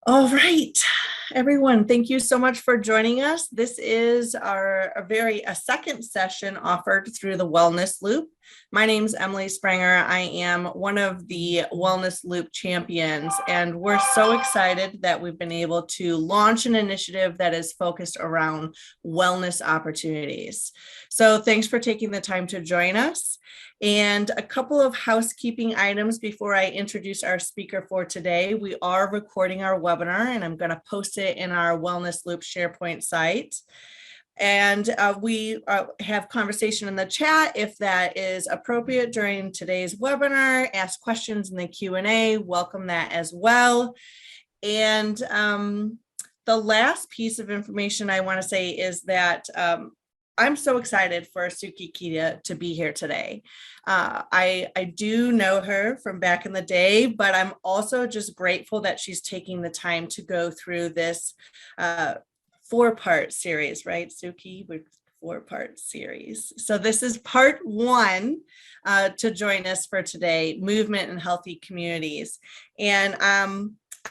All right, everyone, thank you so much for joining us. This is a second session offered through the Wellness Loop. My name is Emily Spranger. I am one of the Wellness Loop champions, and we're so excited that we've been able to launch an initiative that is focused around wellness opportunities. So thanks for taking the time to join us. And a couple of housekeeping items before I introduce our speaker for today. We are recording our webinar, and I'm going to post it in our Wellness Loop SharePoint site. And we have conversation in the chat if that is appropriate during today's webinar. Ask questions in the Q&A. Welcome that as well. And the last piece of information I want to say is that I'm so excited for Sukie Keita to be here today. I do know her from back in the day, but I'm also just grateful that she's taking the time to go through this 4-part series, right, Sukie? We're 4-part series. So this is part 1 to join us for today, Movement in Healthy Communities. And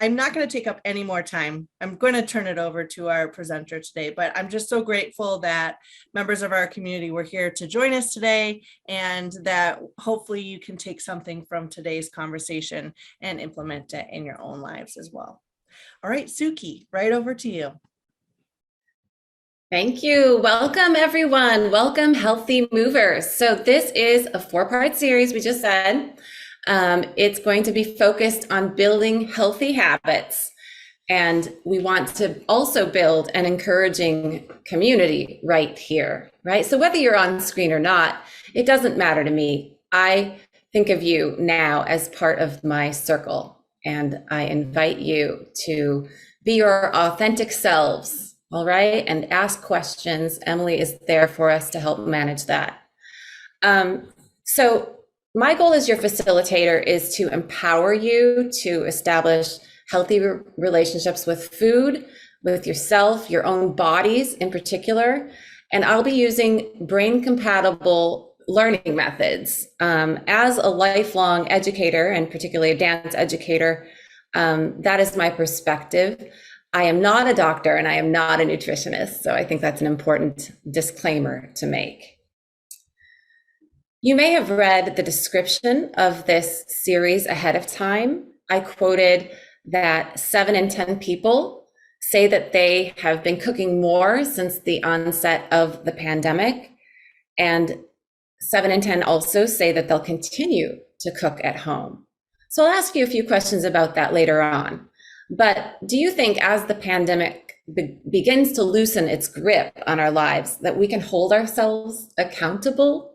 I'm not going to take up any more time. I'm going to turn it over to our presenter today, but I'm just so grateful that members of our community were here to join us today, and that hopefully you can take something from today's conversation and implement it in your own lives as well. All right, Sukie, right over to you. Thank you. Welcome, everyone. Welcome, Healthy Movers. So this is a 4-part series, we just said. It's going to be focused on building healthy habits. And we want to also build an encouraging community right here, right? So whether you're on screen or not, it doesn't matter to me. I think of you now as part of my circle, and I invite you to be your authentic selves, all right? And ask questions. Emily is there for us to help manage that. So my goal as your facilitator is to empower you to establish healthy relationships with food, with yourself, your own bodies in particular. And I'll be using brain compatible learning methods. As a lifelong educator, and particularly a dance educator, that is my perspective. I am not a doctor and I am not a nutritionist. So I think that's an important disclaimer to make. You may have read the description of this series ahead of time. I quoted that 7 in 10 people say that they have been cooking more since the onset of the pandemic. And 7 in 10 also say that they'll continue to cook at home. So I'll ask you a few questions about that later on. But do you think as the pandemic begins to loosen its grip on our lives, that we can hold ourselves accountable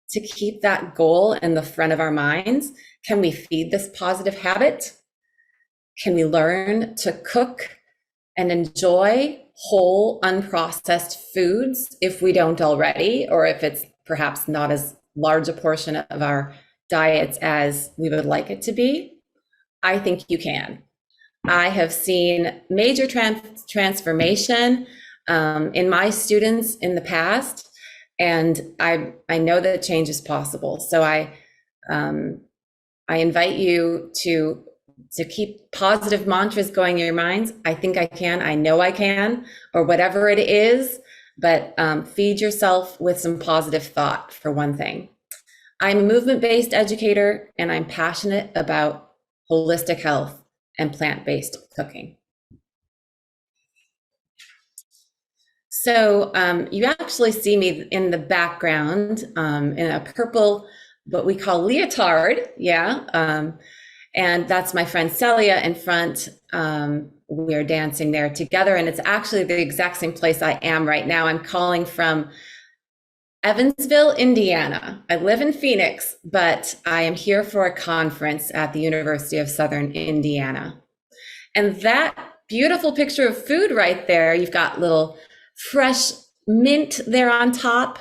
to keep that goal in the front of our minds? Can we feed this positive habit? Can we learn to cook and enjoy whole, unprocessed foods if we don't already, or if it's perhaps not as large a portion of our diets as we would like it to be? I think you can. I have seen major transformation in my students in the past, and I know that change is possible. So I invite you to keep positive mantras going in your minds. I think I can, I know I can, or whatever it is, but feed yourself with some positive thought for one thing. I'm a movement-based educator, and I'm passionate about holistic health and plant-based cooking. So you actually see me in the background in a purple, what we call leotard, yeah. And that's my friend Celia in front. We are dancing there together, and it's actually the exact same place I am right now. I'm calling from Evansville, Indiana. I live in Phoenix, but I am here for a conference at the University of Southern Indiana. And that beautiful picture of food right there, you've got little fresh mint there on top,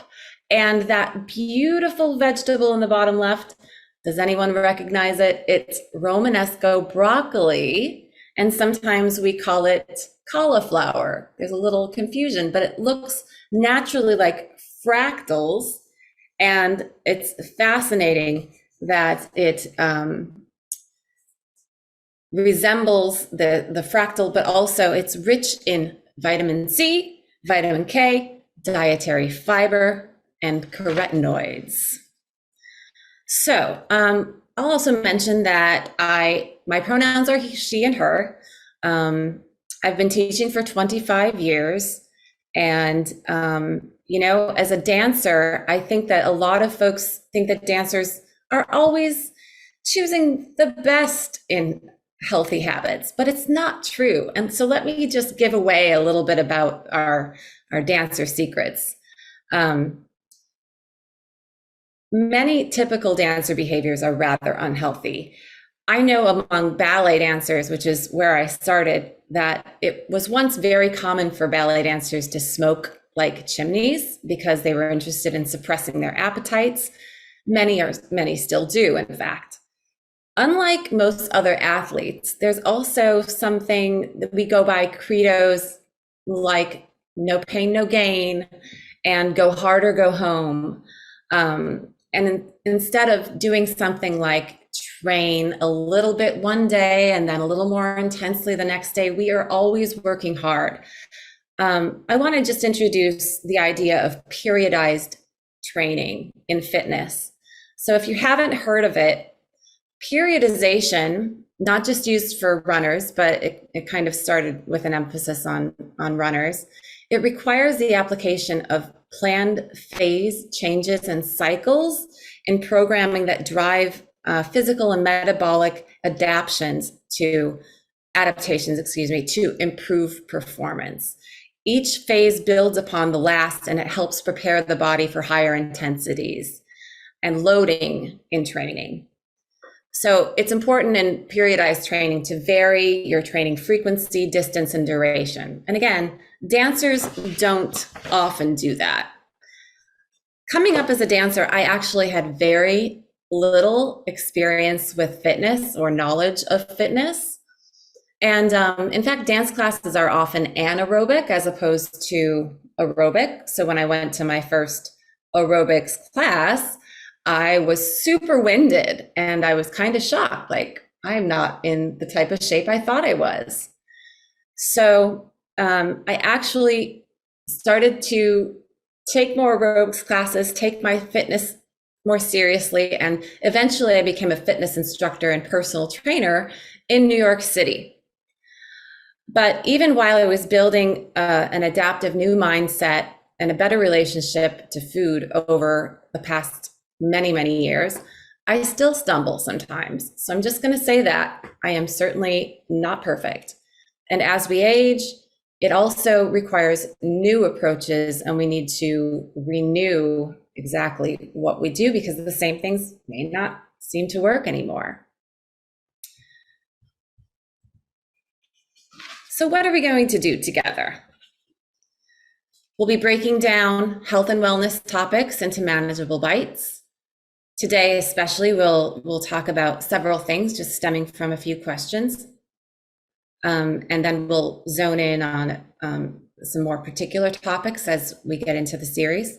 and that beautiful vegetable in the bottom left. Does anyone recognize it? It's Romanesco broccoli, and sometimes we call it cauliflower. There's a little confusion, but it looks naturally like fractals, and it's fascinating that resembles the fractal, but also it's rich in vitamin C, vitamin K, dietary fiber, and carotenoids. So I'll also mention that my pronouns are he, she, and her. I've been teaching for 25 years. And, as a dancer, I think that a lot of folks think that dancers are always choosing the best in healthy habits, but it's not true. And so let me just give away a little bit about our dancer secrets. Many typical dancer behaviors are rather unhealthy. I know among ballet dancers, which is where I started, that it was once very common for ballet dancers to smoke like chimneys because they were interested in suppressing their appetites. Many still do, in fact. Unlike most other athletes, there's also something that we go by credos like no pain, no gain, and go hard or go home. And instead of doing something like train a little bit one day and then a little more intensely the next day, we are always working hard. I want to just introduce the idea of periodized training in fitness. So if you haven't heard of it, periodization, not just used for runners, but it kind of started with an emphasis on runners. It requires the application of planned phase changes and cycles in programming that drive physical and metabolic adaptations to improve performance. Each phase builds upon the last, and it helps prepare the body for higher intensities and loading in training. So it's important in periodized training to vary your training frequency, distance, and duration. And again, dancers don't often do that. Coming up as a dancer, I actually had very little experience with fitness or knowledge of fitness. And in fact, dance classes are often anaerobic as opposed to aerobic. So when I went to my first aerobics class, I was super winded and I was kind of shocked, like I'm not in the type of shape I thought I was. So I actually started to take more aerobics classes, take my fitness more seriously, and eventually I became a fitness instructor and personal trainer in New York City. But even while I was building an adaptive new mindset and a better relationship to food over the past many years, I still stumble sometimes. So I'm just going to say that I am certainly not perfect. And as we age, it also requires new approaches, and we need to renew exactly what we do because the same things may not seem to work anymore. So what are we going to do together? We'll be breaking down health and wellness topics into manageable bites. Today, especially, we'll talk about several things just stemming from a few questions. And then we'll zone in on some more particular topics as we get into the series.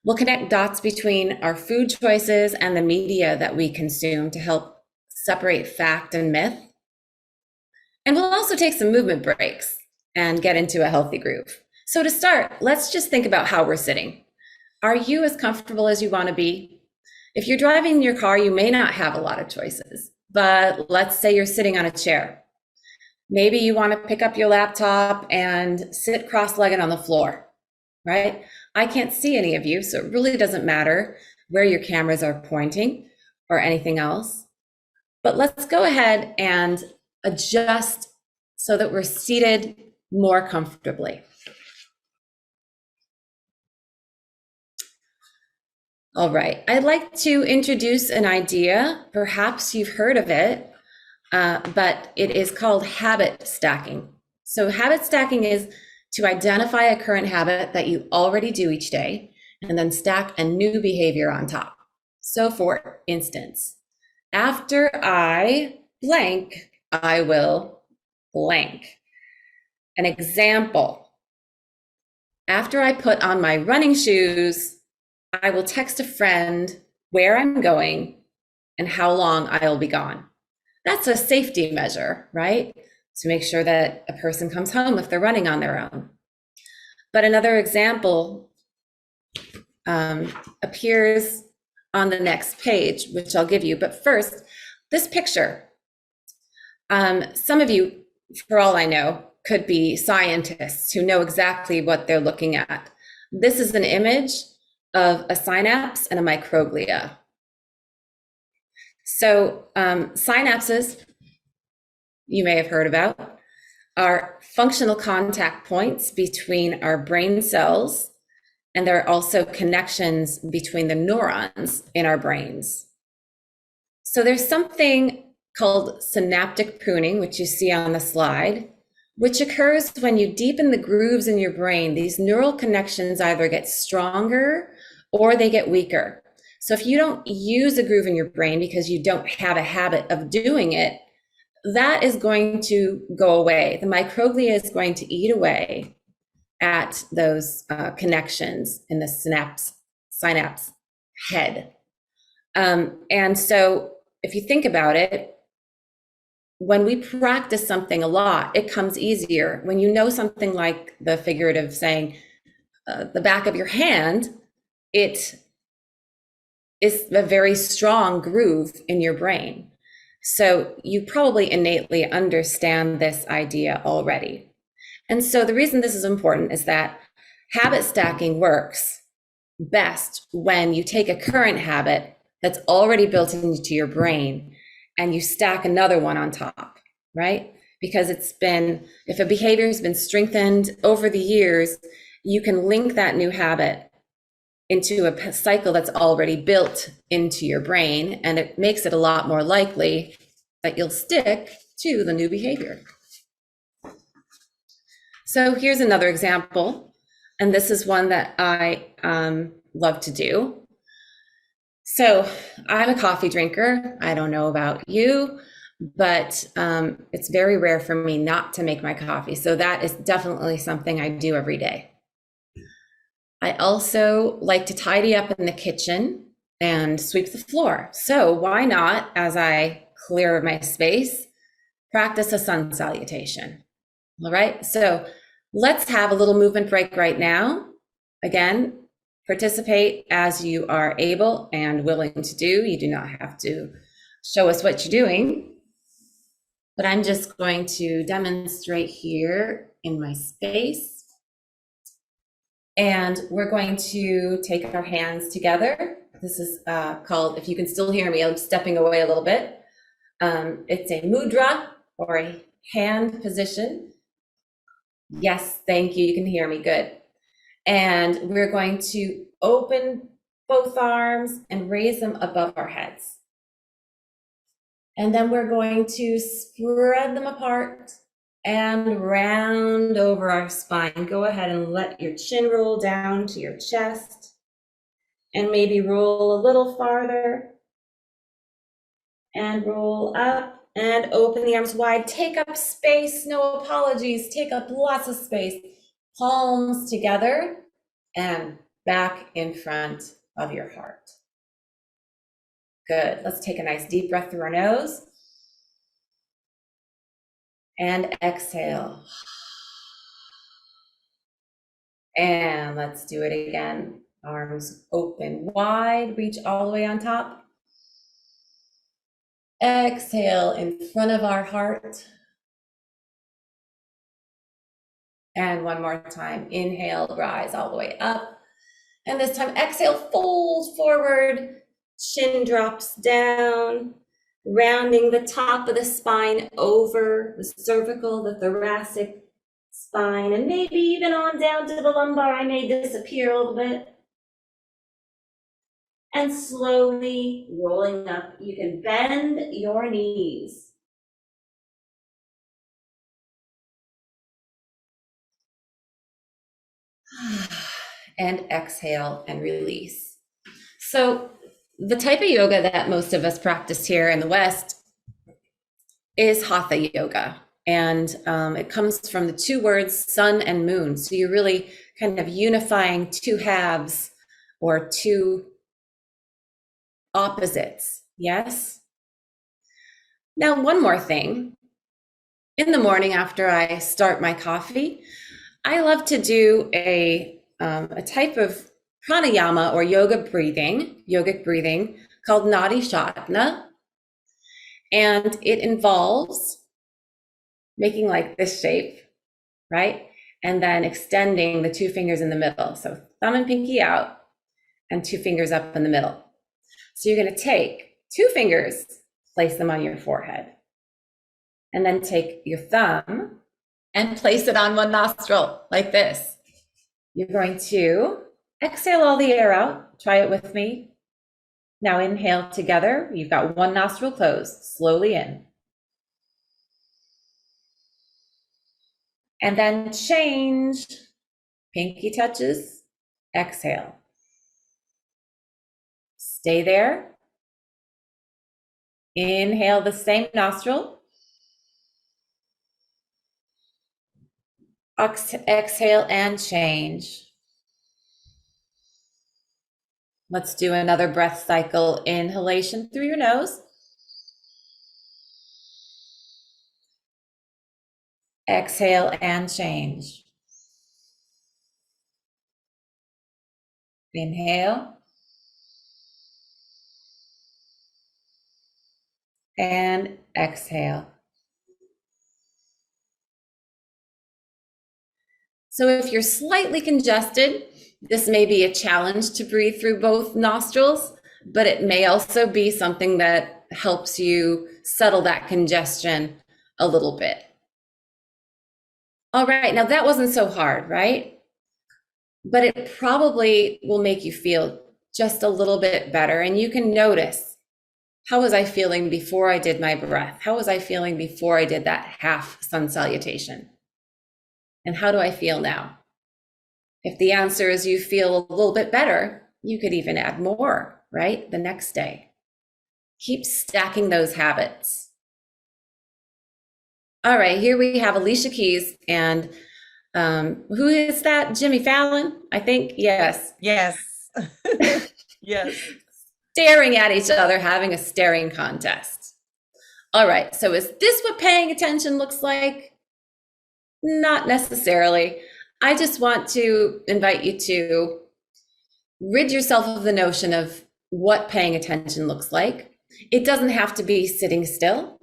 We'll connect dots between our food choices and the media that we consume to help separate fact and myth. And we'll also take some movement breaks and get into a healthy groove. So to start, let's just think about how we're sitting. Are you as comfortable as you want to be? If you're driving your car, you may not have a lot of choices, but let's say you're sitting on a chair. Maybe you want to pick up your laptop and sit cross-legged on the floor, right? I can't see any of you, so it really doesn't matter where your cameras are pointing or anything else. But let's go ahead and adjust so that we're seated more comfortably. All right, I'd like to introduce an idea. Perhaps you've heard of it, but it is called habit stacking. So habit stacking is to identify a current habit that you already do each day and then stack a new behavior on top. So for instance, after I blank, I will blank. An example, after I put on my running shoes, I will text a friend where I'm going and how long I'll be gone. That's a safety measure, right? To make sure that a person comes home if they're running on their own. But another example appears on the next page, which I'll give you. But first, this picture. Some of you, for all I know, could be scientists who know exactly what they're looking at. This is an image of a synapse and a microglia. So synapses, you may have heard about, are functional contact points between our brain cells, and there are also connections between the neurons in our brains. So there's something called synaptic pruning, which you see on the slide, which occurs when you deepen the grooves in your brain. These neural connections either get stronger or they get weaker. So if you don't use a groove in your brain because you don't have a habit of doing it, that is going to go away. The microglia is going to eat away at those connections in the synapse head. And so if you think about it, when we practice something a lot, it comes easier. When you know something like the figurative saying, the back of your hand, it is a very strong groove in your brain. So you probably innately understand this idea already. And so the reason this is important is that habit stacking works best when you take a current habit that's already built into your brain and you stack another one on top, right? Because if a behavior has been strengthened over the years, you can link that new habit into a cycle that's already built into your brain, and it makes it a lot more likely that you'll stick to the new behavior. So here's another example, and this is one that I love to do. So I'm a coffee drinker. I don't know about you, but it's very rare for me not to make my coffee. So that is definitely something I do every day. I also like to tidy up in the kitchen and sweep the floor. So why not, as I clear my space, practice a sun salutation? All right, so let's have a little movement break right now. Again, participate as you are able and willing to do. You do not have to show us what you're doing, but I'm just going to demonstrate here in my space. And we're going to take our hands together. This is called, if you can still hear me, I'm stepping away a little bit. It's a mudra, or a hand position. Yes, thank you, you can hear me, good. And we're going to open both arms and raise them above our heads. And then we're going to spread them apart and round over our spine. Go ahead and let your chin roll down to your chest, and maybe roll a little farther and roll up and open the arms wide. Take up space, no apologies. Take up lots of space. Palms together and back in front of your heart. Good. Let's take a nice deep breath through our nose. And exhale. And let's do it again. Arms open wide, reach all the way on top. Exhale in front of our heart. And one more time, inhale, rise all the way up. And this time, exhale, fold forward, chin drops down, rounding the top of the spine over the cervical, the thoracic spine, and maybe even on down to the lumbar. I may disappear a little bit. And slowly rolling up, you can bend your knees. And exhale and release. So the type of yoga that most of us practice here in the West is hatha yoga. And it comes from the two words sun and moon. So you're really kind of unifying two halves or two opposites, yes? Now, one more thing. In the morning after I start my coffee, I love to do a type of pranayama or yogic breathing called Nadi Shodhana. And it involves making like this shape, right? And then extending the two fingers in the middle. So thumb and pinky out and two fingers up in the middle. So you're going to take two fingers, place them on your forehead, and then take your thumb and place it on one nostril like this. You're going to exhale all the air out. Try it with me. Now inhale together. You've got one nostril closed, slowly in. And then change. Pinky touches, exhale. Stay there. Inhale the same nostril. Exhale and change. Let's do another breath cycle. Inhalation through your nose. Exhale and change. Inhale. And exhale. So if you're slightly congested, this may be a challenge to breathe through both nostrils, but it may also be something that helps you settle that congestion a little bit. All right, now that wasn't so hard, right? But it probably will make you feel just a little bit better. And you can notice, how was I feeling before I did my breath? How was I feeling before I did that half sun salutation? And how do I feel now? If the answer is you feel a little bit better, you could even add more, right? The next day. Keep stacking those habits. All right, here we have Alicia Keys and who is that? Jimmy Fallon, I think. Yes. Yes. Yes. Staring at each other, having a staring contest. All right, so is this what paying attention looks like? Not necessarily. I just want to invite you to rid yourself of the notion of what paying attention looks like. It doesn't have to be sitting still,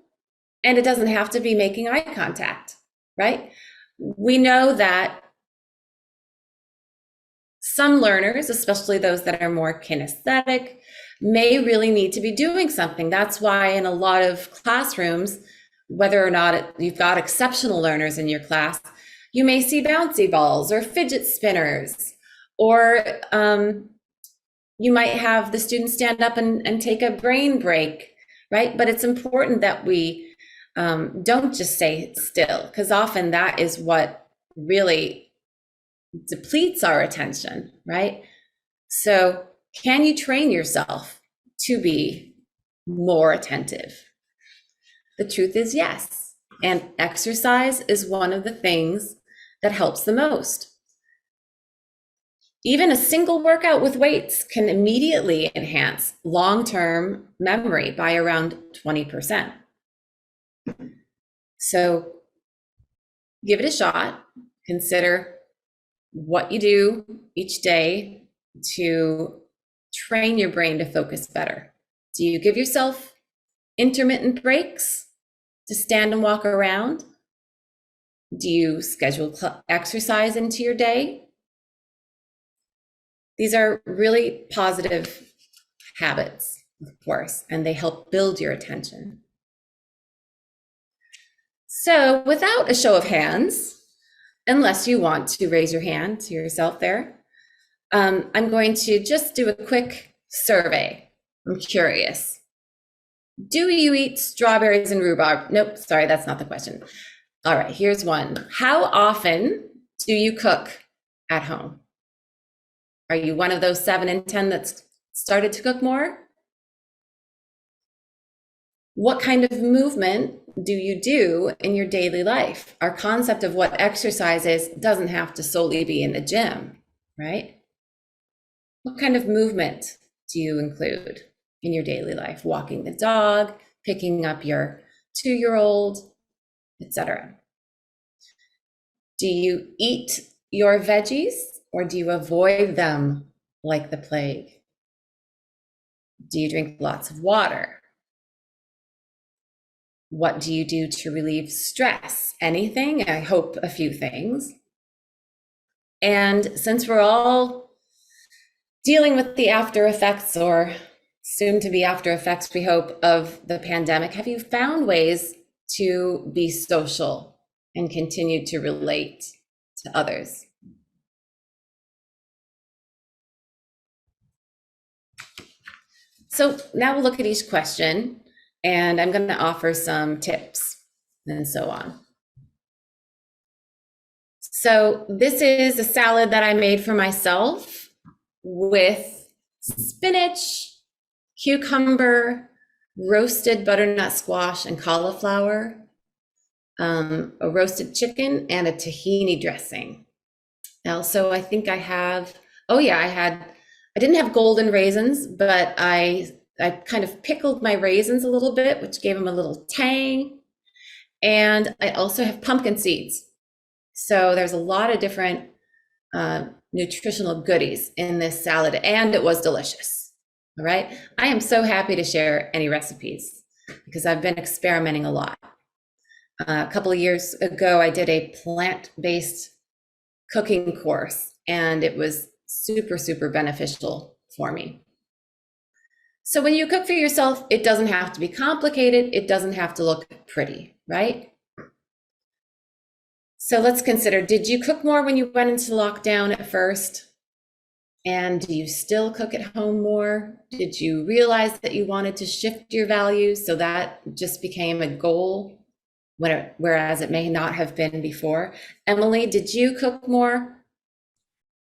and it doesn't have to be making eye contact, right? We know that some learners, especially those that are more kinesthetic, may really need to be doing something. That's why in a lot of classrooms, whether or not you've got exceptional learners in your class, you may see bouncy balls or fidget spinners, or you might have the students stand up and take a brain break, right? But it's important that we don't just stay still, because often that is what really depletes our attention, right? So can you train yourself to be more attentive? The truth is yes. And exercise is one of the things that helps the most. Even a single workout with weights can immediately enhance long-term memory by around 20%. So give it a shot. Consider what you do each day to train your brain to focus better. Do you give yourself intermittent breaks to stand and walk around? Do you schedule exercise into your day? These are really positive habits, of course, and they help build your attention. So without a show of hands, unless you want to raise your hand to yourself there, I'm going to just do a quick survey. I'm curious. Do you eat strawberries and rhubarb? Nope, sorry, that's not the question. All right, here's one. How often do you cook at home? Are you one of those 7 in 10 that's started to cook more? What kind of movement do you do in your daily life? Our concept of what exercise is doesn't have to solely be in the gym, right? What kind of movement do you include in your daily life? Walking the dog, picking up your 2-year-old, etc. Do you eat your veggies or do you avoid them like the plague? Do you drink lots of water? What do you do to relieve stress? Anything? I hope a few things. And since we're all dealing with the after effects, or soon to be after effects, we hope, of the pandemic, have you found ways to be social and continue to relate to others? So now we'll look at each question, and I'm going to offer some tips and so on. So this is a salad that I made for myself with spinach, cucumber, roasted butternut squash and cauliflower, a roasted chicken, and a tahini dressing. Also, I think I have, oh yeah, I didn't have golden raisins, but I kind of pickled my raisins a little bit, which gave them a little tang. And I also have pumpkin seeds. So there's a lot of different nutritional goodies in this salad, and it was delicious. All right. I am so happy to share any recipes because I've been experimenting a lot. A couple of years ago, I did a plant-based cooking course, and it was super, super beneficial for me. So when you cook for yourself, it doesn't have to be complicated. It doesn't have to look pretty, right? So let's consider, did you cook more when you went into lockdown at first? And do you still cook at home more? Did you realize that you wanted to shift your values so that just became a goal, whereas it may not have been before? Emily, did you cook more?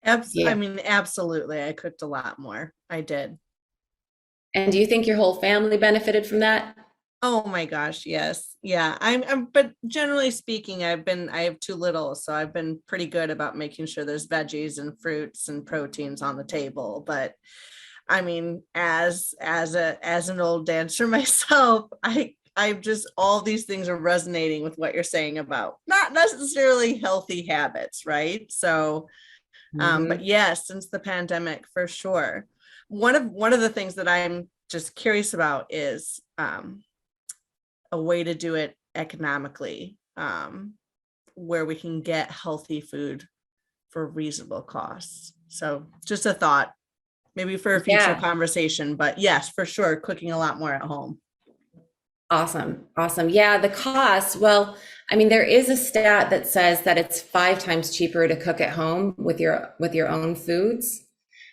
I mean, absolutely. I cooked a lot more. I did. And do you think your whole family benefited from that? Oh my gosh, yes. Yeah. But generally speaking, I have too little, so I've been pretty good about making sure there's veggies and fruits and proteins on the table. But I mean, as an old dancer myself, I've just, all these things are resonating with what you're saying about not necessarily healthy habits, right? So but yes, since the pandemic, for sure. One of the things that I'm just curious about is a way to do it economically, where we can get healthy food for reasonable costs. So just a thought, maybe for a future conversation, but yes, for sure, cooking a lot more at home. Awesome. Awesome. Yeah, the cost. Well, I mean, there is a stat that says that it's 5 times cheaper to cook at home with your own foods.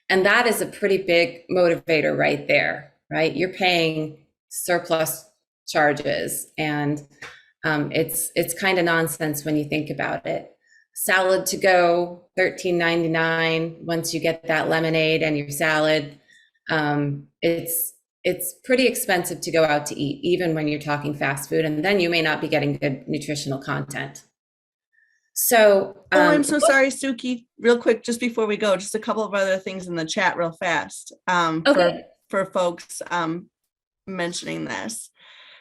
And that is a pretty big motivator right there, right? You're paying surplus charges, and it's kind of nonsense when you think about it. Salad to go, $13.99. Once you get that lemonade and your salad, it's pretty expensive to go out to eat, even when you're talking fast food, and then you may not be getting good nutritional content. So, I'm so sorry, Sukie. Real quick, just before we go, just a couple of other things in the chat real fast, okay. for folks mentioning this.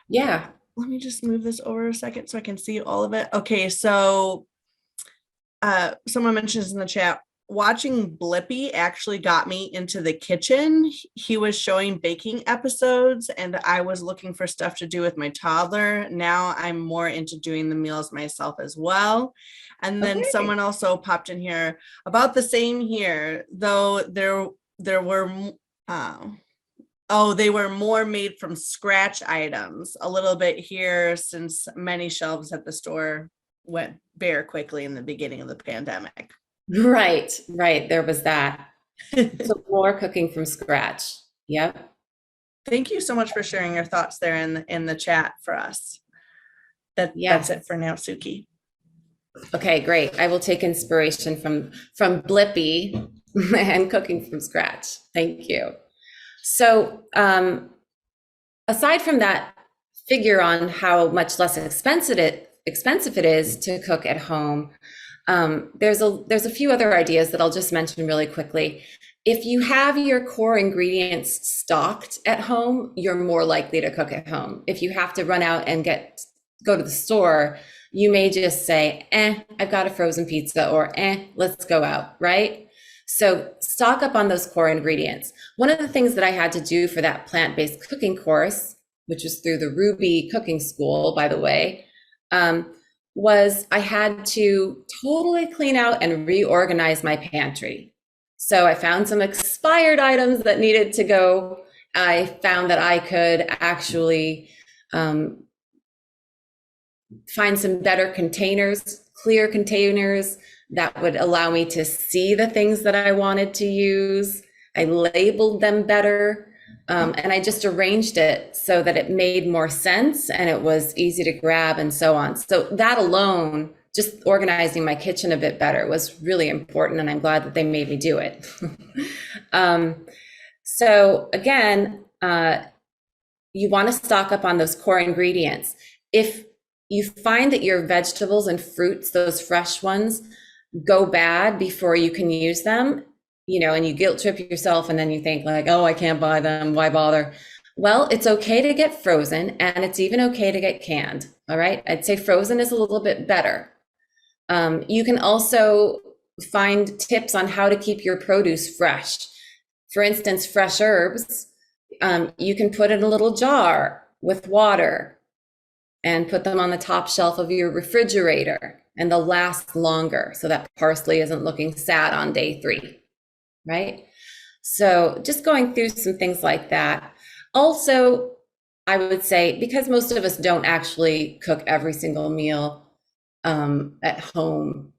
Yeah. Let me just move this over a second so I can see all of it. Okay, so someone mentions in the chat, watching Blippi actually got me into the kitchen. He was showing baking episodes, and I was looking for stuff to do with my toddler. Now I'm more into doing the meals myself as well. And then someone also popped in here about the same here, though there were they were more made from scratch items a little bit here, since many shelves at the store went bare quickly in the beginning of the pandemic. Right. There was that. So more cooking from scratch. Yep. Thank you so much for sharing your thoughts there in the chat for us. That's it for now, Sukie. Okay, great. I will take inspiration from Blippi and cooking from scratch. Thank you. So aside from that figure on how much less expensive it is to cook at home, there's a few other ideas that I'll just mention really quickly. if you have your core ingredients stocked at home, you're more likely to cook at home. If you have to run out and go to the store, you may just say, I've got a frozen pizza, or let's go out, right? So stock up on those core ingredients. One of the things that I had to do for that plant-based cooking course, which was through the Ruby Cooking School, by the way, was I had to totally clean out and reorganize my pantry. So I found some expired items that needed to go. I found that I could actually find some better containers, clear containers that would allow me to see the things that I wanted to use. I labeled them better. And I just arranged it so that it made more sense and it was easy to grab and so on. So that alone, just organizing my kitchen a bit better, was really important. And I'm glad that they made me do it. So again, you want to stock up on those core ingredients. If you find that your vegetables and fruits, those fresh ones, go bad before you can use them, and you guilt trip yourself, and then you think like, oh, I can't buy them, why bother? Well, it's okay to get frozen, and it's even okay to get canned. All right. I'd say frozen is a little bit better. You can also find tips on how to keep your produce fresh. For instance, fresh herbs, you can put in a little jar with water and put them on the top shelf of your refrigerator, and they'll last longer, so that parsley isn't looking sad on day 3, right? So just going through some things like that. Also, I would say, because most of us don't actually cook every single meal at home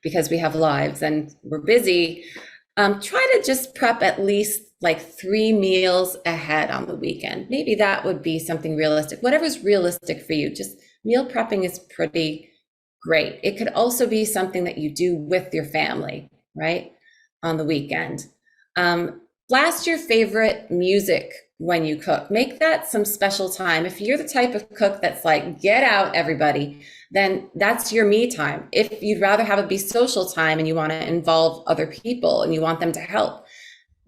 because we have lives and we're busy, try to just prep at least like 3 meals ahead on the weekend. Maybe that would be something realistic. Whatever's realistic for you, just meal prepping is pretty great. It could also be something that you do with your family, right, on the weekend. Blast your favorite music when you cook. Make that some special time. If you're the type of cook that's like, get out, everybody, then that's your me time. If you'd rather have it be social time and you want to involve other people and you want them to help,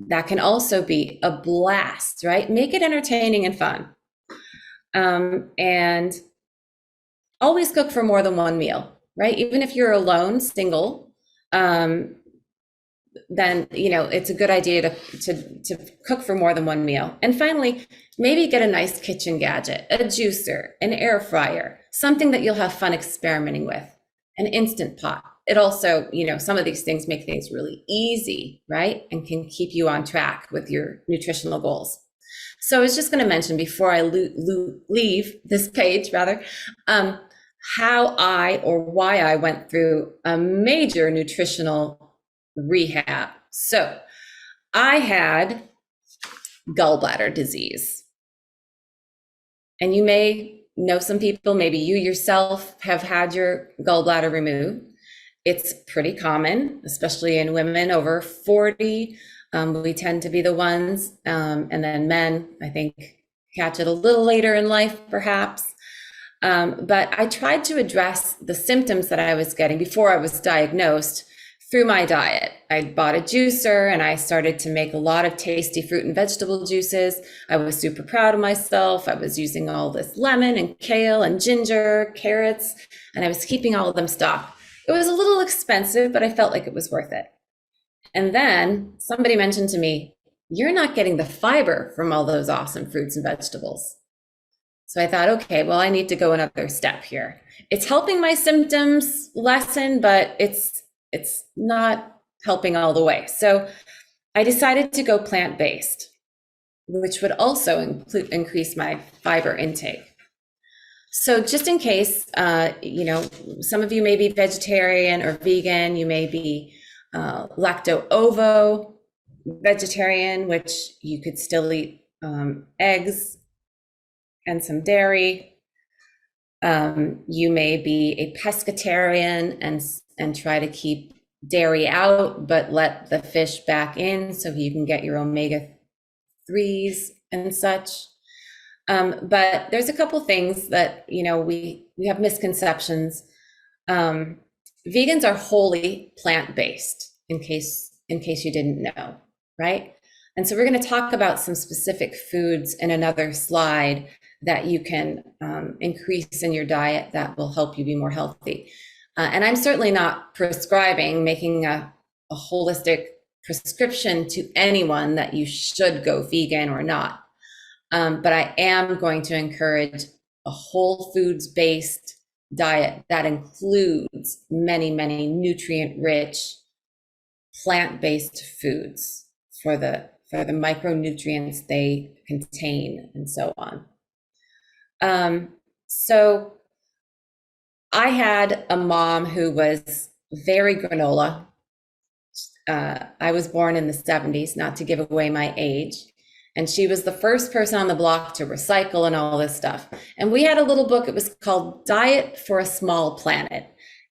that can also be a blast, right? Make it entertaining and fun. And always cook for more than one meal, right? Even if you're alone, single, then it's a good idea to cook for more than one meal. And finally, maybe get a nice kitchen gadget, a juicer, an air fryer, something that you'll have fun experimenting with, an Instant Pot. It also, some of these things make things really easy, right? And can keep you on track with your nutritional goals. So I was just going to mention before I leave this page, rather, how why I went through a major nutritional rehab. So I had gallbladder disease. And you may know some people, maybe you yourself have had your gallbladder removed. It's pretty common, especially in women over 40. We tend to be the ones, and then men, I think, catch it a little later in life, perhaps. But I tried to address the symptoms that I was getting before I was diagnosed through my diet. I bought a juicer and I started to make a lot of tasty fruit and vegetable juices. I was super proud of myself. I was using all this lemon and kale and ginger, carrots, and I was keeping all of them stocked. It was a little expensive, but I felt like it was worth it. And then somebody mentioned to me, you're not getting the fiber from all those awesome fruits and vegetables. So I thought, okay, well, I need to go another step here. It's helping my symptoms lessen, but it's not helping all the way. So I decided to go plant-based, which would also increase my fiber intake. So just in case, some of you may be vegetarian or vegan, you may be lacto-ovo vegetarian, which you could still eat eggs and some dairy. You may be a pescatarian and try to keep dairy out, but let the fish back in so you can get your omega-3s and such. But there's a couple things that, we have misconceptions. Vegans are wholly plant-based, in case you didn't know. right? And so we're going to talk about some specific foods in another slide that you can increase in your diet that will help you be more healthy. And I'm certainly not prescribing, making a holistic prescription to anyone that you should go vegan or not. But I am going to encourage a whole foods based diet that includes many, many nutrient rich plant based foods for the micronutrients they contain and so on. So I had a mom who was very granola. I was born in the 70s, not to give away my age. And she was the first person on the block to recycle and all this stuff. And we had a little book, it was called Diet for a Small Planet.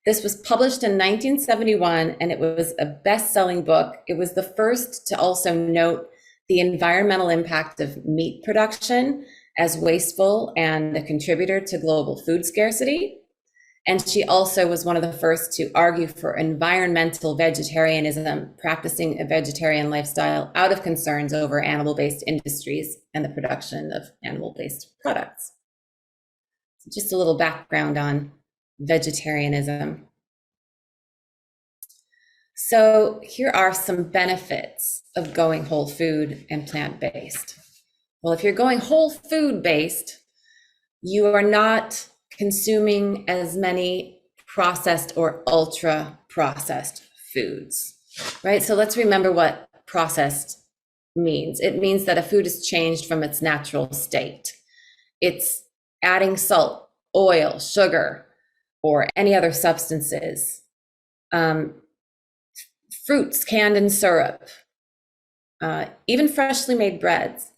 This was published in 1971, and it was a best-selling book. It was the first to also note the environmental impact of meat production as wasteful and a contributor to global food scarcity. And she also was one of the first to argue for environmental vegetarianism, practicing a vegetarian lifestyle out of concerns over animal-based industries and the production of animal-based products. So just a little background on vegetarianism. So here are some benefits of going whole food and plant-based. Well, if you're going whole food based, you are not consuming as many processed or ultra processed foods, right? So let's remember what processed means. It means that a food is changed from its natural state. It's adding salt, oil, sugar, or any other substances, fruits canned in syrup, even freshly made breads.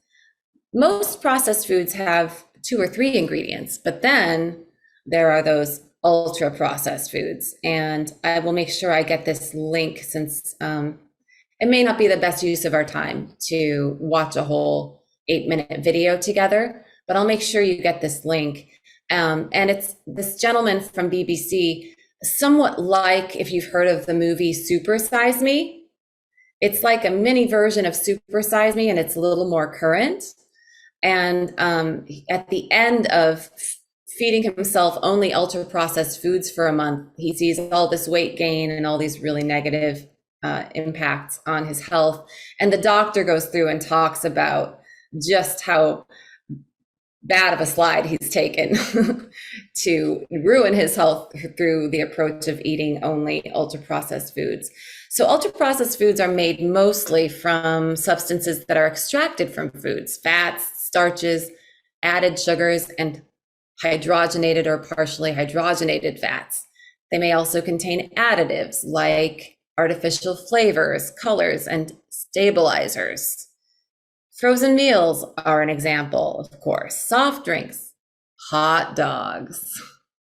Most processed foods have 2 or 3 ingredients, but then there are those ultra processed foods. And I will make sure I get this link, since it may not be the best use of our time to watch a whole 8-minute video together, but I'll make sure you get this link. And it's this gentleman from BBC, somewhat like, if you've heard of the movie Super Size Me, it's like a mini version of Super Size Me, and it's a little more current. And at the end of feeding himself only ultra processed foods for a month, he sees all this weight gain and all these really negative impacts on his health. And the doctor goes through and talks about just how bad of a slide he's taken to ruin his health through the approach of eating only ultra processed foods. So ultra processed foods are made mostly from substances that are extracted from foods: fats, starches, added sugars, and hydrogenated or partially hydrogenated fats. They may also contain additives like artificial flavors, colors, and stabilizers. Frozen meals are an example, of course. Soft drinks, hot dogs,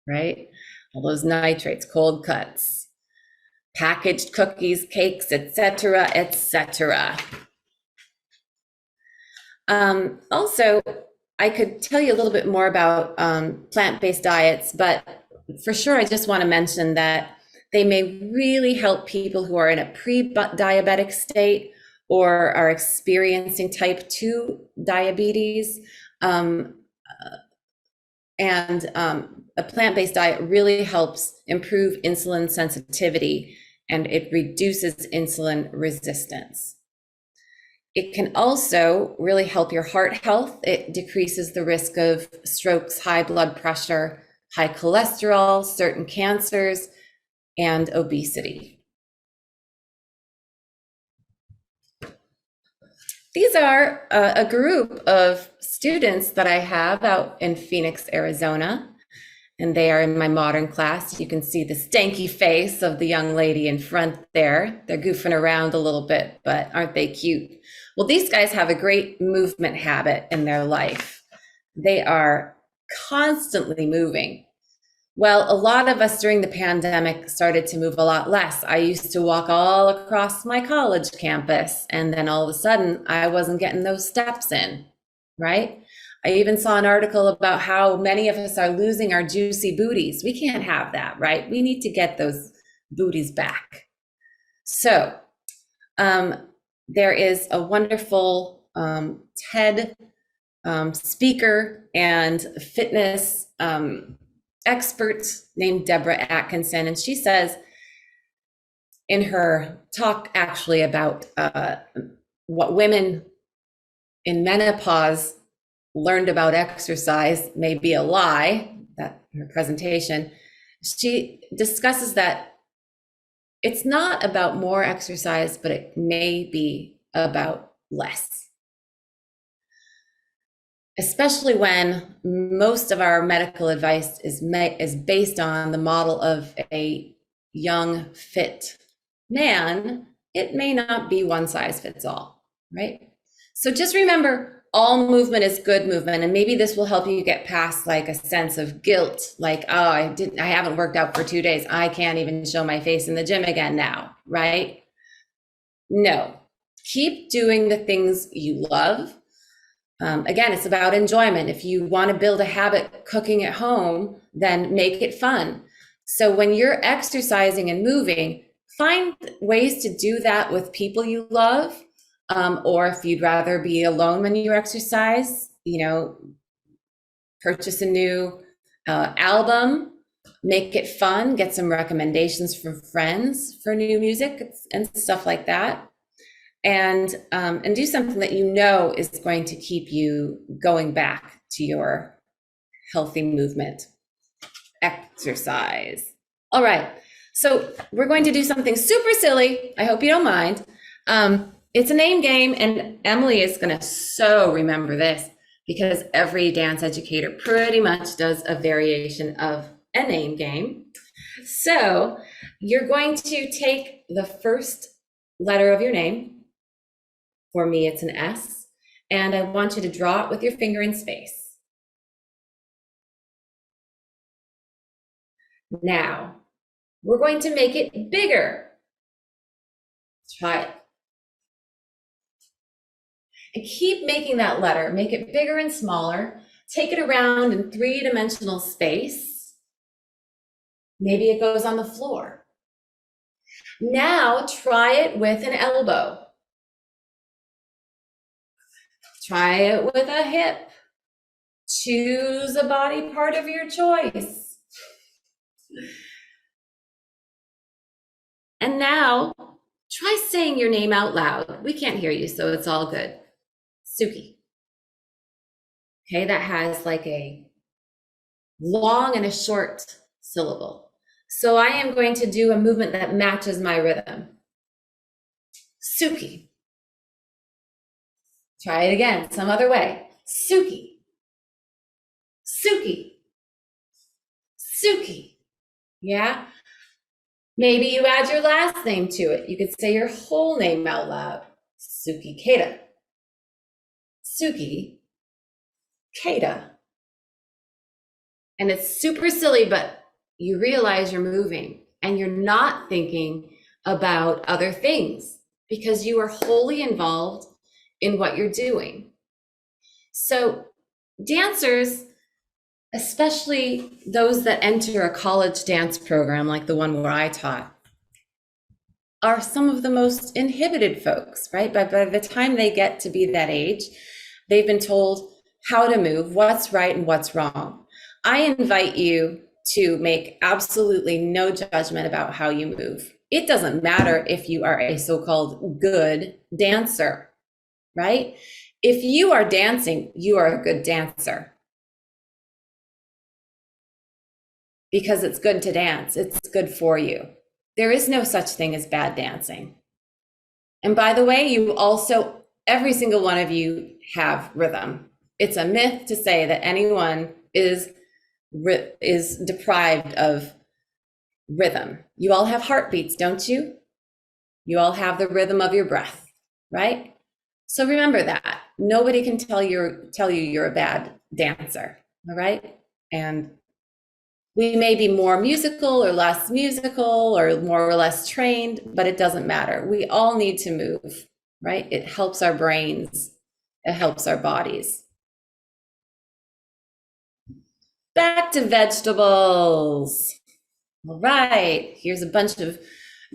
right? All those nitrates, cold cuts, packaged cookies, cakes, etc., etc. Also, I could tell you a little bit more about plant-based diets, but for sure, I just want to mention that they may really help people who are in a pre-diabetic state or are experiencing type 2 diabetes. A plant-based diet really helps improve insulin sensitivity, and it reduces insulin resistance. It can also really help your heart health. It decreases the risk of strokes, high blood pressure, high cholesterol, certain cancers, and obesity. These are a group of students that I have out in Phoenix, Arizona, and they are in my modern class. You can see the stanky face of the young lady in front there. They're goofing around a little bit, but aren't they cute? Well, these guys have a great movement habit in their life. They are constantly moving. Well, a lot of us during the pandemic started to move a lot less. I used to walk all across my college campus, and then all of a sudden I wasn't getting those steps in, right? I even saw an article about how many of us are losing our juicy booties. We can't have that, right? We need to get those booties back. So there is a wonderful TED speaker and fitness expert named Deborah Atkinson. And she says in her talk actually about what women in menopause learned about exercise may be a lie, that her presentation, she discusses that it's not about more exercise, but it may be about less. Especially when most of our medical advice is based on the model of a young, fit man, it may not be one size fits all, right? So just remember, all movement is good movement. And maybe this will help you get past like a sense of guilt, like, oh, I haven't worked out for 2 days. I can't even show my face in the gym again now, right? No, keep doing the things you love. Again, it's about enjoyment. If you want to build a habit cooking at home, then make it fun. So when you're exercising and moving, find ways to do that with people you love. Or if you'd rather be alone when you exercise, purchase a new album, make it fun, get some recommendations from friends for new music and stuff like that. And do something that is going to keep you going back to your healthy movement exercise. All right, so we're going to do something super silly. I hope you don't mind. It's a name game, and Emily is going to so remember this because every dance educator pretty much does a variation of a name game. So you're going to take the first letter of your name. For me, it's an S, and I want you to draw it with your finger in space. Now, we're going to make it bigger. Try it. And keep making that letter. Make it bigger and smaller. Take it around in three-dimensional space. Maybe it goes on the floor. Now, try it with an elbow. Try it with a hip. Choose a body part of your choice. And now, try saying your name out loud. We can't hear you, so it's all good. Sukie. Okay, that has like a long and a short syllable. So I am going to do a movement that matches my rhythm. Sukie. Try it again, some other way. Sukie. Sukie. Sukie. Yeah? Maybe you add your last name to it. You could say your whole name out loud. Sukie Keita. Sukie Keita. And it's super silly, but you realize you're moving and you're not thinking about other things because you are wholly involved in what you're doing. So dancers, especially those that enter a college dance program like the one where I taught, are some of the most inhibited folks, right? But by the time they get to be that age, they've been told how to move, what's right and what's wrong. I invite you to make absolutely no judgment about how you move. It doesn't matter if you are a so-called good dancer, right? If you are dancing, you are a good dancer. Because it's good to dance, it's good for you. There is no such thing as bad dancing. And by the way, every single one of you have rhythm. It's a myth to say that anyone is deprived of rhythm. You all have heartbeats, don't you? You all have the rhythm of your breath, right? So remember that. Nobody can tell you you're a bad dancer, all right? And we may be more musical or less musical or more or less trained, but it doesn't matter. We all need to move, right? It helps our brains. It helps our bodies. Back to vegetables. All right, here's a bunch of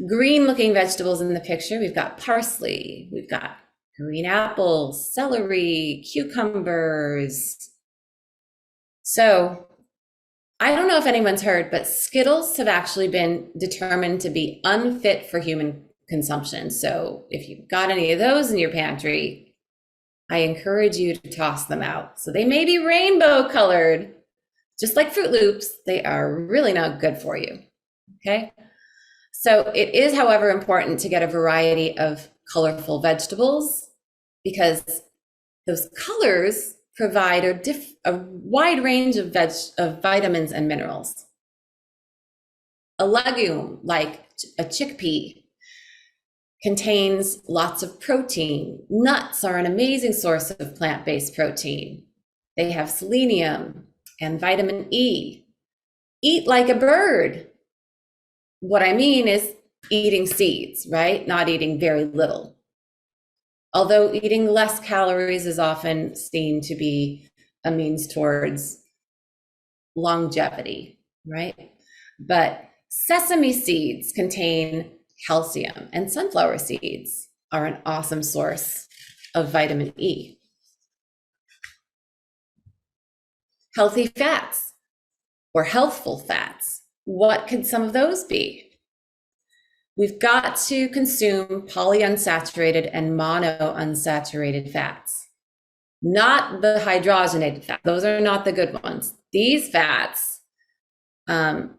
Green looking vegetables in the picture. We've got parsley, we've got green apples, celery, cucumbers. So I don't know if anyone's heard, but Skittles have actually been determined to be unfit for human consumption. So if you've got any of those in your pantry, I encourage you to toss them out. So they may be rainbow colored, just like Fruit Loops. They are really not good for you. Okay. So it is, however, important to get a variety of colorful vegetables because those colors provide a wide range of vitamins and minerals. A legume like a chickpea contains lots of protein. Nuts are an amazing source of plant-based protein. They have selenium and vitamin E. Eat like a bird. What I mean is eating seeds, right? Not eating very little. Although eating less calories is often seen to be a means towards longevity, right? But sesame seeds contain calcium, and sunflower seeds are an awesome source of vitamin E. Healthy fats or healthful fats. What could some of those be? We've got to consume polyunsaturated and monounsaturated fats, not the hydrogenated fats. Those are not the good ones. These fats, as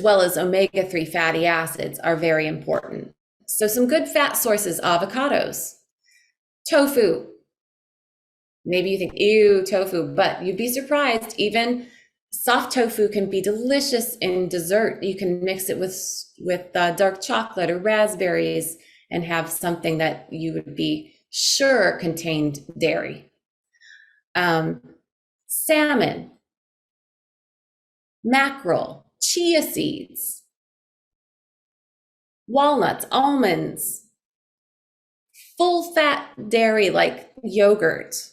well as omega-3 fatty acids, are very important. So some good fat sources: avocados, tofu. Maybe you think, ew, tofu, but you'd be surprised. Even soft tofu can be delicious in dessert. You can mix it with dark chocolate or raspberries and have something that you would be sure contained dairy. Salmon, mackerel, chia seeds, walnuts, almonds, full fat dairy like yogurt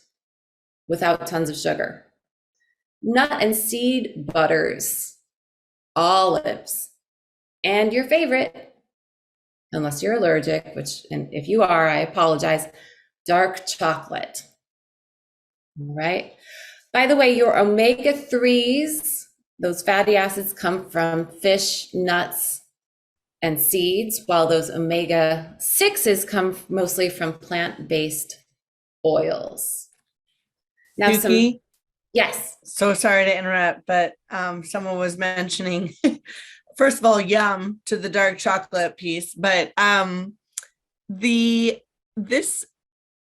without tons of sugar. Nut and seed butters, olives, and your favorite, unless you're allergic, and if you are, I apologize, dark chocolate. All right. By the way, your omega-3s, those fatty acids, come from fish, nuts, and seeds, while those omega-6s come mostly from plant-based oils. Now, Sukie, yes. so sorry to interrupt, but someone was mentioning, first of all, yum to the dark chocolate piece, but this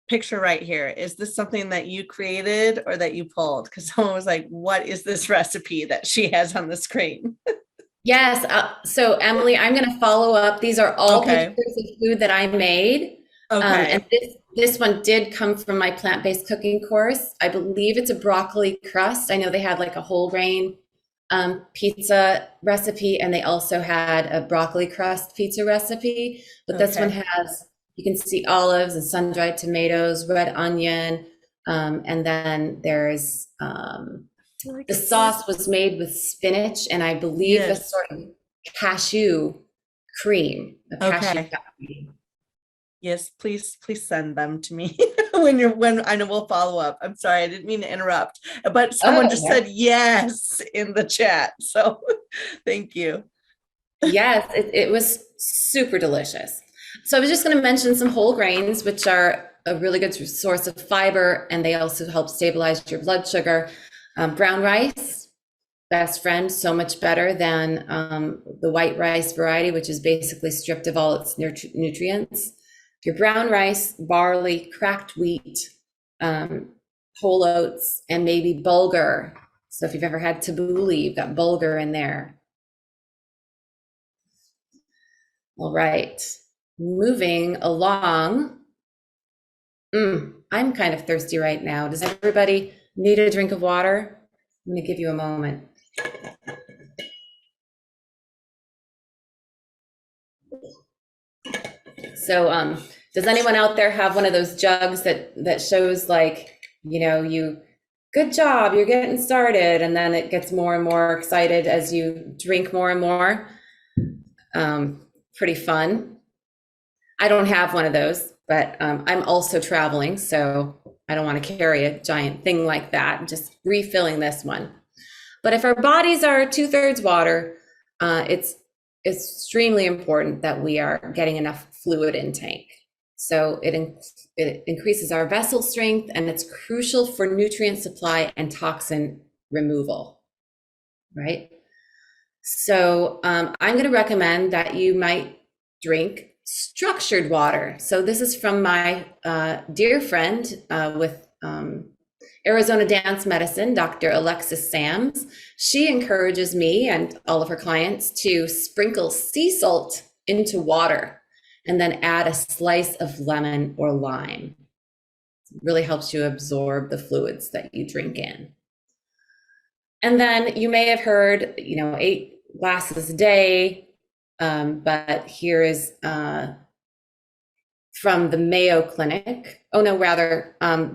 picture right here, is this something that you created or that you pulled? Because someone was like, what is this recipe that she has on the screen? Yes. So Emily, I'm going to follow up. These are all Okay. pictures of food that I made. Okay. And this one did come from my plant-based cooking course. I believe it's a broccoli crust. I know they had like a whole grain pizza recipe, and they also had a broccoli crust pizza recipe. But this one has, you can see olives and sun-dried tomatoes, red onion, and then there's the sauce was made with spinach, and I believe a sort of cashew cream, cashew cream. Yes, please send them to me when I know we'll follow up. I'm sorry, I didn't mean to interrupt, but someone just said yes in the chat. So thank you. Yes, it was super delicious. So I was just going to mention some whole grains, which are a really good source of fiber, and they also help stabilize your blood sugar. Brown rice, best friend, so much better than the white rice variety, which is basically stripped of all its nutrients. Your brown rice, barley, cracked wheat, whole oats, and maybe bulgur. So if you've ever had tabbouleh, you've got bulgur in there. All right, moving along. I'm kind of thirsty right now. Does everybody need a drink of water? I'm going to give you a moment. So does anyone out there have one of those jugs that shows like, good job, you're getting started, and then it gets more and more excited as you drink more and more? Pretty fun. I don't have one of those, but I'm also traveling, so I don't want to carry a giant thing like that. I'm just refilling this one. But if our bodies are 2/3 water, it's extremely important that we are getting enough fluid intake. So it increases our vessel strength, and it's crucial for nutrient supply and toxin removal, right? So I'm going to recommend that you might drink structured water. So this is from my dear friend with Arizona Dance Medicine, Dr. Alexis Sams. She encourages me and all of her clients to sprinkle sea salt into water and then add a slice of lemon or lime. It really helps you absorb the fluids that you drink in. And then you may have heard, 8 glasses a day, but here is from the Mayo Clinic. Oh no, rather the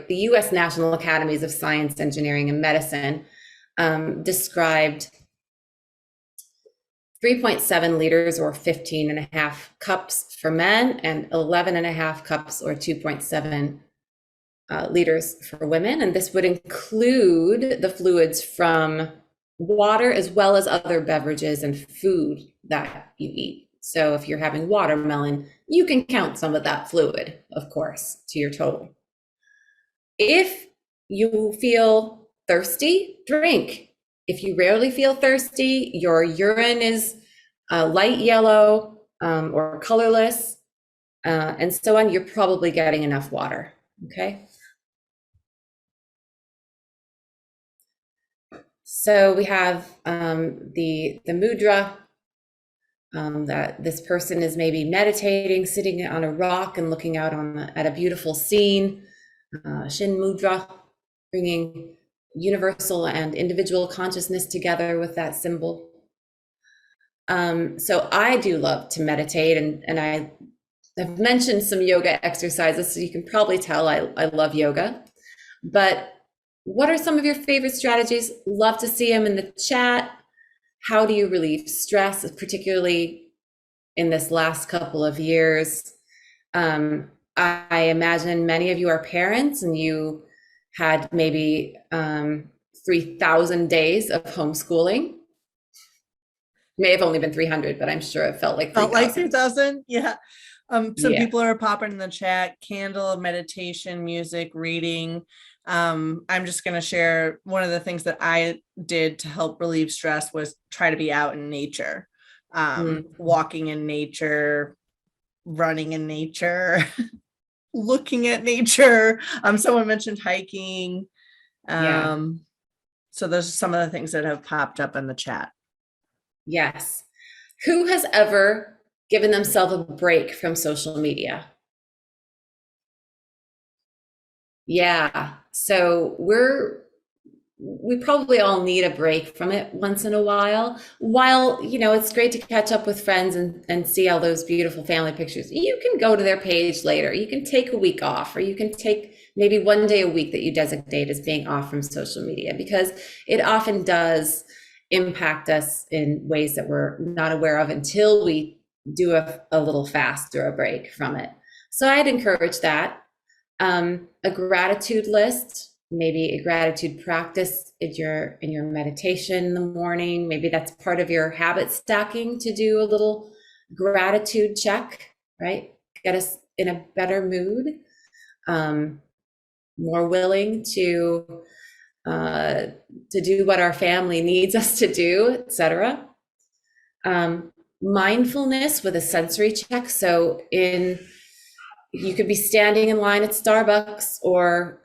the US National Academies of Science, Engineering, and Medicine described 3.7 liters or 15.5 cups for men and 11.5 cups or 2.7 liters for women. And this would include the fluids from water as well as other beverages and food that you eat. So if you're having watermelon, you can count some of that fluid, of course, to your total. If you feel thirsty, drink. If you rarely feel thirsty, your urine is light yellow or colorless, and so on, you're probably getting enough water, okay? So we have the mudra, that this person is maybe meditating, sitting on a rock and looking out at a beautiful scene. Shin mudra, bringing universal and individual consciousness together with that symbol. So I do love to meditate, and I've mentioned some yoga exercises, so you can probably tell I love yoga. But what are some of your favorite strategies? Love to see them in the chat. How do you relieve stress, particularly in this last couple of years? I imagine many of you are parents and you had maybe 3,000 days of homeschooling. May have only been 300, but I'm sure it felt like 3,000. Felt like 3,000, yeah. Some Yeah. people are popping in the chat: candle, meditation, music, reading. I'm just going to share one of the things that I did to help relieve stress was try to be out in nature, walking in nature, running in nature, looking at nature. Someone mentioned hiking. Yeah. So those are some of the things that have popped up in the chat. Yes. Who has ever given themselves a break from social media? Yeah. So we probably all need a break from it once in a while. While, it's great to catch up with friends and see all those beautiful family pictures, you can go to their page later. You can take a week off, or you can take maybe one day a week that you designate as being off from social media, because it often does impact us in ways that we're not aware of until we do a little fast or a break from it. So I'd encourage that. A gratitude list, maybe a gratitude practice in your meditation in the morning. Maybe that's part of your habit stacking, to do a little gratitude check, right? Get us in a better mood, more willing to do what our family needs us to do, etc. Mindfulness with a sensory check. So you could be standing in line at Starbucks or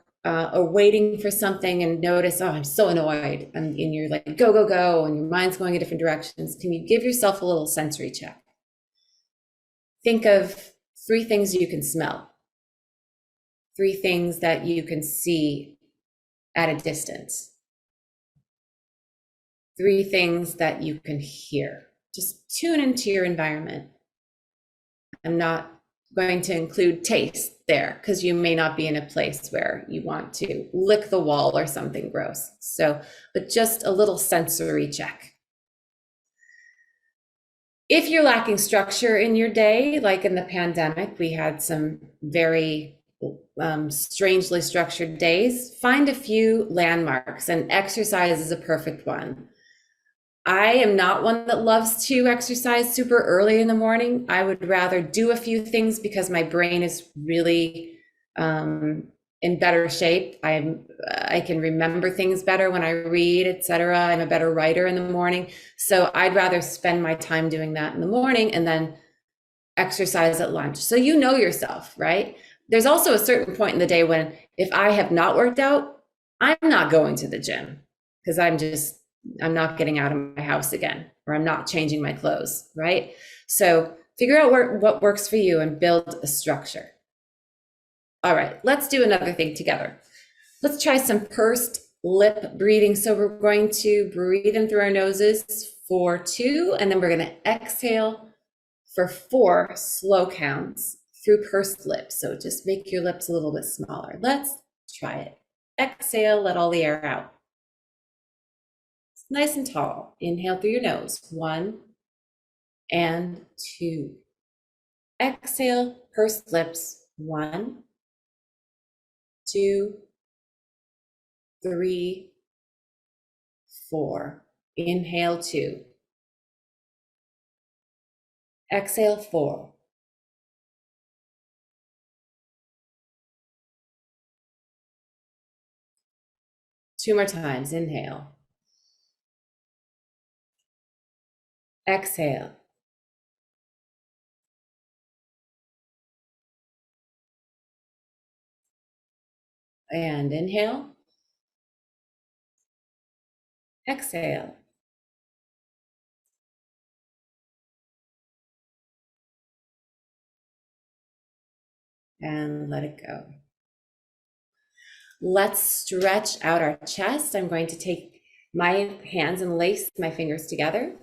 waiting for something and notice, oh, I'm so annoyed. And you're like, go, go, go. And your mind's going in different directions. Can you give yourself a little sensory check? Think of 3 things you can smell, 3 things that you can see at a distance, 3 things that you can hear. Just tune into your environment. I'm not going to include taste there, because you may not be in a place where you want to lick the wall or something gross. So, but just a little sensory check. If you're lacking structure in your day, like in the pandemic, we had some very strangely structured days, find a few landmarks, and exercise is a perfect one. I am not one that loves to exercise super early in the morning. I would rather do a few things because my brain is really in better shape. I can remember things better when I read, etc. I'm a better writer in the morning. So I'd rather spend my time doing that in the morning and then exercise at lunch. So you know yourself, right? There's also a certain point in the day when if I have not worked out, I'm not going to the gym because I'm not getting out of my house again, or I'm not changing my clothes, right? So figure out what works for you and build a structure. All right, let's do another thing together. Let's try some pursed lip breathing. So we're going to breathe in through our noses for 2, and then we're going to exhale for 4 slow counts through pursed lips. So just make your lips a little bit smaller. Let's try it. Exhale, let all the air out. It's nice and tall. Inhale through your nose. 1 and 2. Exhale, pursed lips. 1, 2, 3, 4. Inhale 2. Exhale 4. Two more times. Inhale. Exhale. And inhale. Exhale. And let it go. Let's stretch out our chest. I'm going to take my hands and lace my fingers together,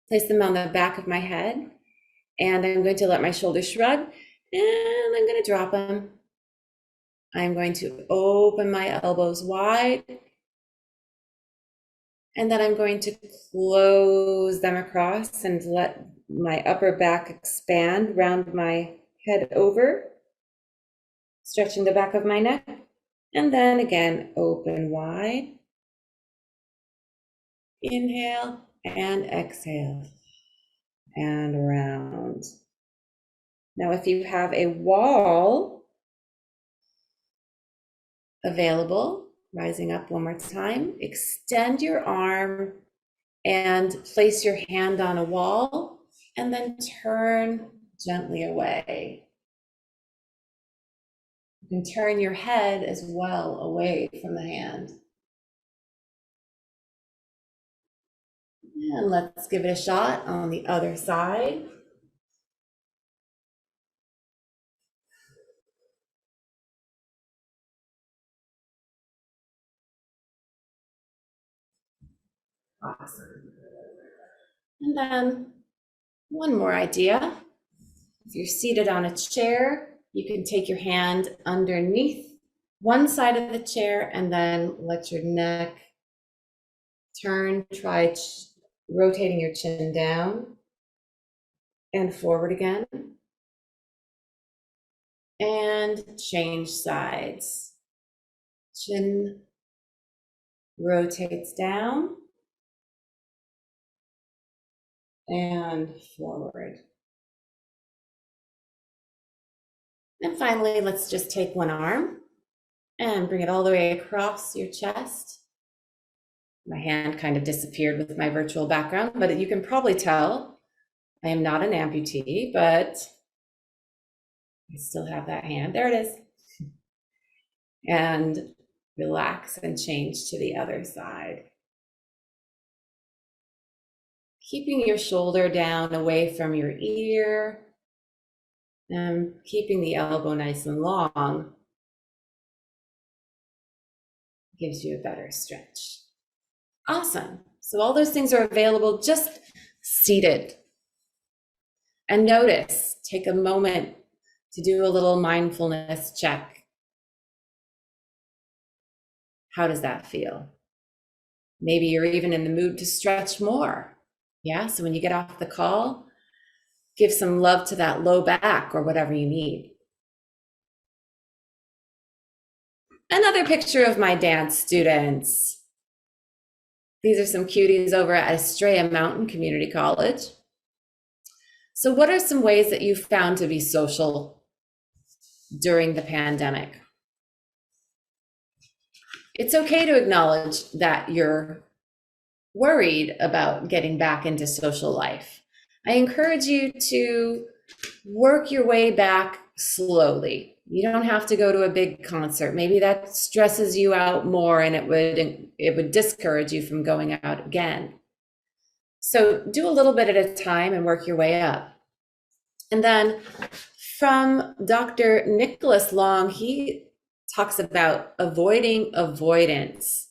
place them on the back of my head, and I'm going to let my shoulders shrug, and I'm going to drop them. I'm going to open my elbows wide, and then I'm going to close them across and let my upper back expand, round my head over, stretching the back of my neck, and then again, open wide. Inhale and exhale and round. Now, if you have a wall available, rising up one more time, extend your arm and place your hand on a wall and then turn gently away. You can turn your head as well away from the hand. And let's give it a shot on the other side. Awesome. And then one more idea. If you're seated on a chair, you can take your hand underneath one side of the chair and then let your neck turn. Try rotating your chin down and forward again. And change sides. Chin rotates down and forward. And finally, let's just take one arm and bring it all the way across your chest. My hand kind of disappeared with my virtual background, but you can probably tell I am not an amputee, but I still have that hand. There it is. And relax and change to the other side. Keeping your shoulder down away from your ear and keeping the elbow nice and long gives you a better stretch. Awesome. So all those things are available just seated. And notice, take a moment to do a little mindfulness check. How does that feel? Maybe you're even in the mood to stretch more. Yeah, so when you get off the call, give some love to that low back or whatever you need. Another picture of my dance students. These are some cuties over at Estrella Mountain Community College. So what are some ways that you found to be social during the pandemic? It's okay to acknowledge that you're worried about getting back into social life. I encourage you to work your way back slowly. You don't have to go to a big concert. Maybe that stresses you out more and it would discourage you from going out again. So do a little bit at a time and work your way up. And then from Dr. Nicholas Long, he talks about avoiding avoidance.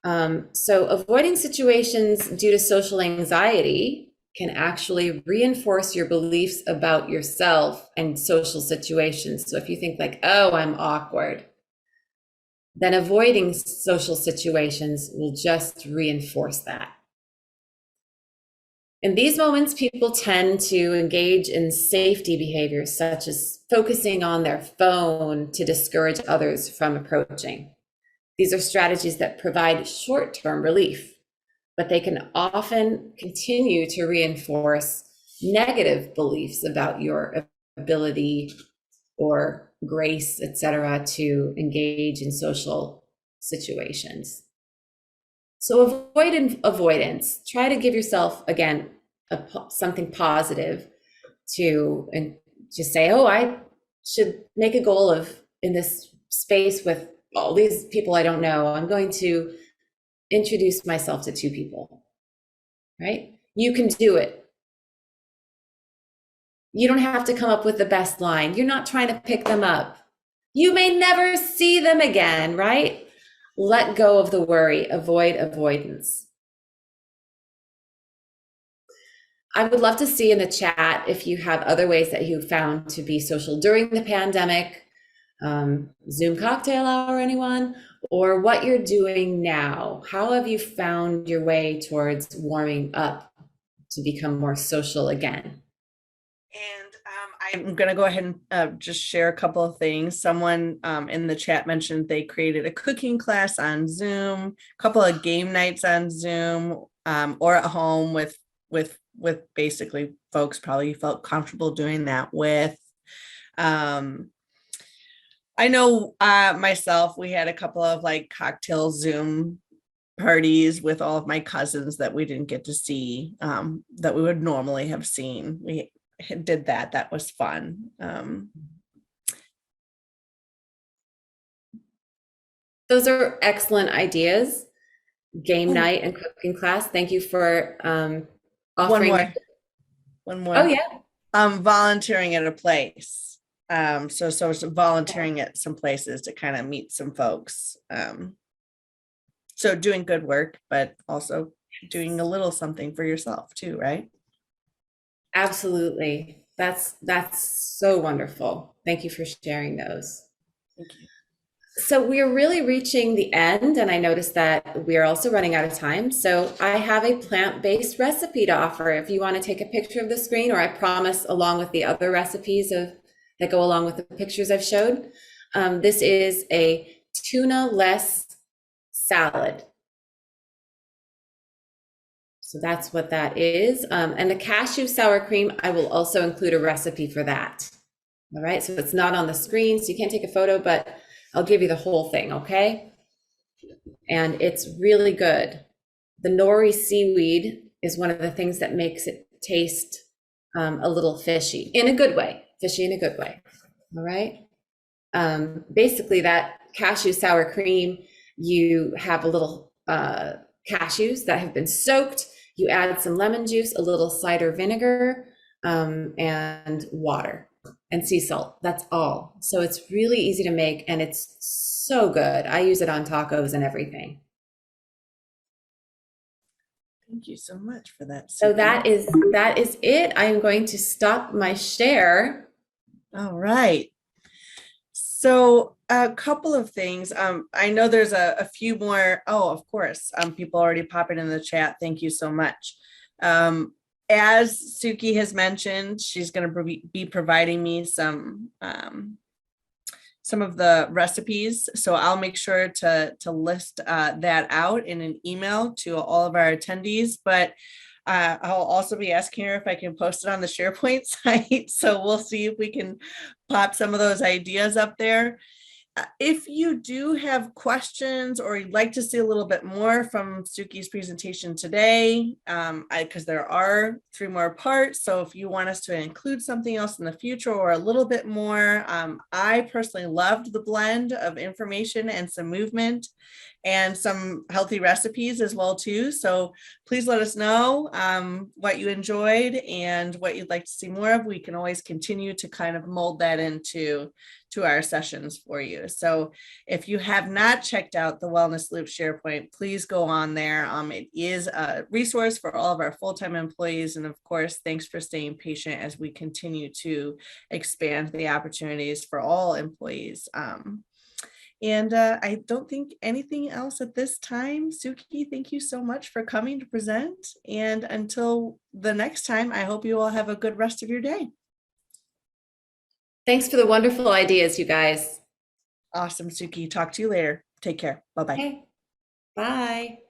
So avoiding situations due to social anxiety can actually reinforce your beliefs about yourself and social situations. So if you think like, oh, I'm awkward, then avoiding social situations will just reinforce that. In these moments, people tend to engage in safety behaviors, such as focusing on their phone to discourage others from approaching. These are strategies that provide short-term relief, but they can often continue to reinforce negative beliefs about your ability or grace, etc., to engage in social situations. So avoid avoidance. Try to give yourself, again, something positive to, and just say, oh, I should make a goal of, in this space with all these people I don't know, I'm going to introduce myself to 2 people, right? You can do it. You don't have to come up with the best line. You're not trying to pick them up. You may never see them again, right? Let go of the worry, avoid avoidance. I would love to see in the chat if you have other ways that you found to be social during the pandemic, Zoom cocktail hour, anyone, or what you're doing now. How have you found your way towards warming up to become more social again? And I'm going to go ahead and just share a couple of things. Someone in the chat mentioned they created a cooking class on Zoom, a couple of game nights on Zoom, or at home with basically folks probably felt comfortable doing that with. I know myself, we had a couple of like cocktail Zoom parties with all of my cousins that we didn't get to see, that we would normally have seen. We did that. That was fun. Those are excellent ideas. Game night and cooking class. Thank you for offering. One more. Oh yeah. Volunteering at a place. So it's volunteering at some places to kind of meet some folks. So doing good work, but also doing a little something for yourself too, right? Absolutely. That's so wonderful. Thank you for sharing those. Thank you. So we're really reaching the end, and I noticed that we're also running out of time. So I have a plant-based recipe to offer if you want to take a picture of the screen, or I promise along with the other recipes that go along with the pictures I've showed. This is a tuna-less salad. So that's what that is. And the cashew sour cream, I will also include a recipe for that. All right, so it's not on the screen, so you can't take a photo, but I'll give you the whole thing, okay? And it's really good. The nori seaweed is one of the things that makes it taste a little fishy, in a good way, fishy in a good way, all right? Basically that cashew sour cream, you have a little cashews that have been soaked, you add some lemon juice, a little cider vinegar, and water and sea salt. That's all. So it's really easy to make and it's so good. I use it on tacos and everything. Thank you so much for that. So that is it. I am going to stop my share. All right. So a couple of things. I know there's a few more. Oh, of course. People already popping in the chat. Thank you so much. as Sukie has mentioned, she's going to be providing me some of the recipes. So I'll make sure to list that out in an email to all of our attendees. But I'll also be asking her if I can post it on the SharePoint site. So we'll see if we can pop some of those ideas up there. If you do have questions or you'd like to see a little bit more from Sukie's presentation today, because there are 3 more parts. So if you want us to include something else in the future or a little bit more, I personally loved the blend of information and some movement and some healthy recipes as well too. So please let us know what you enjoyed and what you'd like to see more of. We can always continue to kind of mold that into our sessions for you. So if you have not checked out the Wellness Loop SharePoint, please go on there. It is a resource for all of our full-time employees. And of course, thanks for staying patient as we continue to expand the opportunities for all employees. And I don't think anything else at this time. Sukie, thank you so much for coming to present. And until the next time, I hope you all have a good rest of your day. Thanks for the wonderful ideas, you guys. Awesome, Sukie. Talk to you later. Take care. Bye-bye. Okay. Bye.